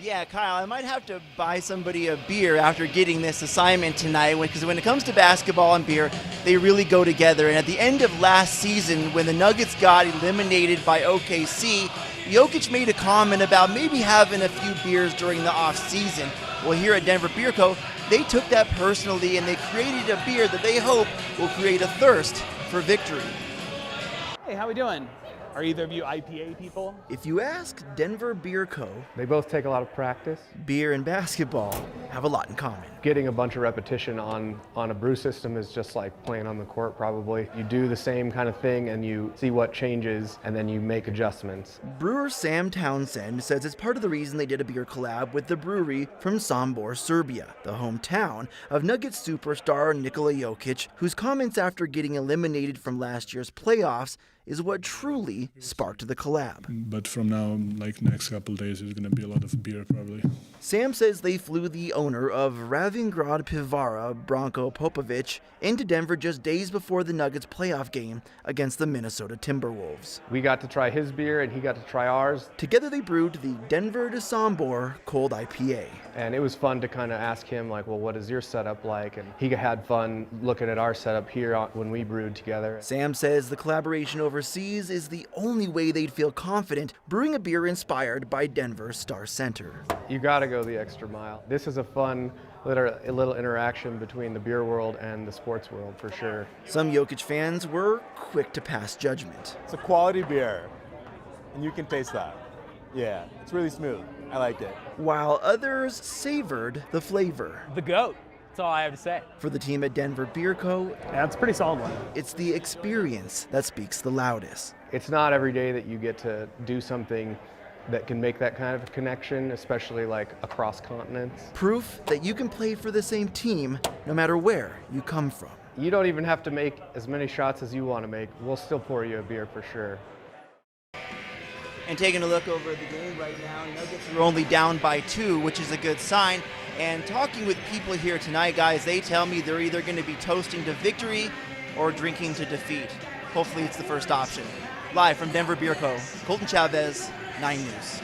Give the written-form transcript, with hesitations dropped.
Yeah, Kyle, I might have to buy somebody a beer after getting this assignment tonight, because when it comes to basketball and beer, they really go together. And at the end of last season, when the Nuggets got eliminated by OKC, Jokic made a comment about maybe having a few beers during the off-season. Well, here at Denver Beer Co., they took that personally, and they created a beer that they hope will create a thirst for victory. Hey, how we doing? Are either of you IPA people? If you ask Denver Beer Co., They both take a lot of practice. beer and basketball have a lot in common. Getting a bunch of repetition on a brew system is just like playing on the court probably. You do the same kind of thing and you see what changes and then you make adjustments. Brewer Sam Townsend says it's part of the reason they did a beer collab with the brewery from Sombor, Serbia, the hometown of Nuggets superstar Nikola Jokic, whose comments after getting eliminated from last year's playoffs is what truly sparked the collab. But from now, like next couple days, there's going to be a lot of beer probably. Sam says they flew the owner of Ravangrad Pivara, Branko Popovic, into Denver just days before the Nuggets playoff game against the Minnesota Timberwolves. We got to try his beer and he got to try ours. Together they brewed the Denver to Sombor Cold IPA. And it was fun to kind of ask him like, well, what is your setup like? And he had fun looking at our setup here when we brewed together. Sam says the collaboration overseas is the only way they'd feel confident brewing a beer inspired by Denver's Star Center. You got to go the extra mile. This is a fun little interaction between the beer world and the sports world for sure. Some Jokic fans were quick to pass judgment. It's a quality beer, and you can taste that. Yeah, it's really smooth. I liked it. While others savored the flavor. The GOAT. That's all I have to say. For the team at Denver Beer Co., Yeah, it's a pretty solid one. it's the experience that speaks the loudest. It's not every day that you get to do something that can make that kind of a connection, especially like across continents. Proof that you can play for the same team no matter where you come from. You don't even have to make as many shots as you want to make. We'll still pour you a beer for sure. And taking a look over the game right now, Nuggets are only down by 2, which is a good sign. And talking with people here tonight, guys, they tell me they're either going to be toasting to victory or drinking to defeat. Hopefully it's the first option. Live from Denver Beer Co., Colton Chavez, 9 News.